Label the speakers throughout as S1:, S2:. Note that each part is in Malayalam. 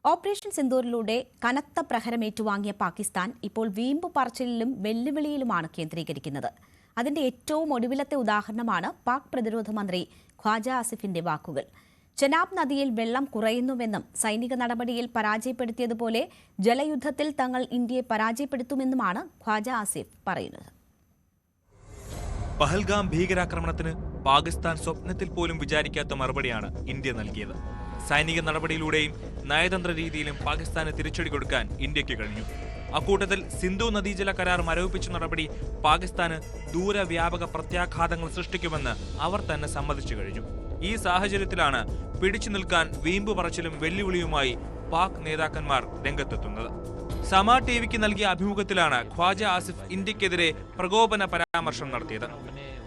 S1: ഓപ്പറേഷൻ സിന്ദൂറിലൂടെ കനത്ത പ്രഹരമേറ്റുവാങ്ങിയ പാകിസ്ഥാൻ ഇപ്പോൾ വീമ്പ് പറച്ചിലിലും വെല്ലുവിളിയിലുമാണ് കേന്ദ്രീകരിക്കുന്നത്. അതിന്റെ ഏറ്റവും ഒടുവിലത്തെ ഉദാഹരണമാണ് പാക് പ്രതിരോധ മന്ത്രി ഖ്വാജ ആസിഫിന്റെ വാക്കുകൾ. ചെനാബ് നദിയിൽ വെള്ളം കുറയുന്നുവെന്നും സൈനിക നടപടിയിൽ പരാജയപ്പെടുത്തിയതുപോലെ ജലയുദ്ധത്തിൽ തങ്ങൾ ഇന്ത്യയെ പരാജയപ്പെടുത്തുമെന്നുമാണ് ഖ്വാജ ആസിഫ് പറയുന്നത്.
S2: പഹൽഗാം ഭീകരാക്രമണത്തിന് പാകിസ്ഥാൻ സ്വപ്നത്തിൽ പോലും വിചാരിക്കാത്ത മറുപടിയാണ് ഇന്ത്യ നൽകിയത്. സൈനിക നടപടിയിലൂടെയും നയതന്ത്ര രീതിയിലും പാകിസ്ഥാന് തിരിച്ചടി കൊടുക്കാൻ ഇന്ത്യക്ക് കഴിഞ്ഞു. അക്കൂട്ടത്തിൽ സിന്ധു നദീജല കരാർ മരവിപ്പിച്ച നടപടി പാകിസ്ഥാന് ദൂരവ്യാപക പ്രത്യാഘാതങ്ങൾ സൃഷ്ടിക്കുമെന്ന് അവർ തന്നെ സമ്മതിച്ചു കഴിഞ്ഞു. ഈ സാഹചര്യത്തിലാണ് പിടിച്ചു നിൽക്കാൻ വീമ്പ് പറച്ചിലും വെല്ലുവിളിയുമായി പാക് നേതാക്കന്മാർ രംഗത്തെത്തുന്നത്. സമ ടിവിക്ക് നൽകിയ അഭിമുഖത്തിലാണ് ഖ്വാജ ആസിഫ് ഇന്ത്യക്കെതിരെ പ്രകോപന പരാമർശം നടത്തിയത്.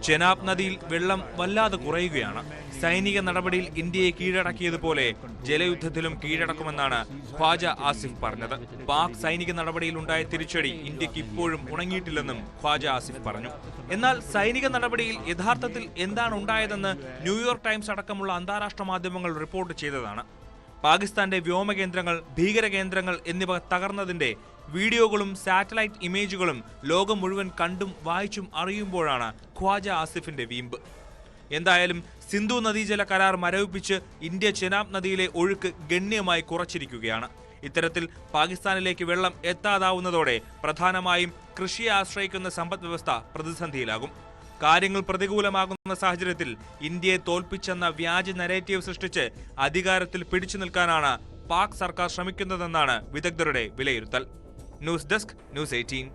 S2: ചെനാബ് നദിയിൽ വെള്ളം വല്ലാതെ കുറയുകയാണ്. സൈനിക നടപടിയിൽ ഇന്ത്യയെ കീഴടക്കിയതുപോലെ ജലയുദ്ധത്തിലും കീഴടക്കുമെന്നാണ് ഖ്വാജ ആസിഫ് പറഞ്ഞത്. പാക് സൈനിക നടപടിയിൽ ഉണ്ടായ തിരിച്ചടി ഇന്ത്യക്ക് ഇപ്പോഴും ഉണങ്ങിയിട്ടില്ലെന്നും ഖ്വാജ ആസിഫ് പറഞ്ഞു. എന്നാൽ സൈനിക നടപടിയിൽ യഥാർത്ഥത്തിൽ എന്താണ് ഉണ്ടായതെന്ന് ന്യൂയോർക്ക് ടൈംസ് അടക്കമുള്ള അന്താരാഷ്ട്ര മാധ്യമങ്ങൾ റിപ്പോർട്ട് ചെയ്തതാണ്. പാകിസ്ഥാന്റെ വ്യോമകേന്ദ്രങ്ങൾ, ഭീകരകേന്ദ്രങ്ങൾ എന്നിവ തകർന്നതിന്റെ വീഡിയോകളും സാറ്റലൈറ്റ് ഇമേജുകളും ലോകം മുഴുവൻ കണ്ടും വായിച്ചും അറിയുമ്പോഴാണ് ഖ്വാജ ആസിഫിന്റെ വീമ്പ്. എന്തായാലും സിന്ധു നദീജല കരാർ മരവിപ്പിച്ച് ഇന്ത്യ ചെനാബ് നദിയിലെ ഒഴുക്ക് ഗണ്യമായി കുറച്ചിരിക്കുകയാണ്. ഇത്തരത്തിൽ പാകിസ്ഥാനിലേക്ക് വെള്ളം എത്താതാവുന്നതോടെ പ്രധാനമായും കൃഷിയെ ആശ്രയിക്കുന്ന സമ്പദ് വ്യവസ്ഥ പ്രതിസന്ധിയിലാകും. കാര്യങ്ങൾ പ്രതികൂലമാകുന്ന സാഹചര്യത്തിൽ ഇന്ത്യയെ തോൽപ്പിച്ചെന്ന വ്യാജ നരേറ്റീവ് സൃഷ്ടിച്ച് അധികാരത്തിൽ പിടിച്ചു നിൽക്കാനാണ് പാക് സർക്കാർ ശ്രമിക്കുന്നതെന്നാണ് വിദഗ്ധരുടെ വിലയിരുത്തൽ. News desk, news 18.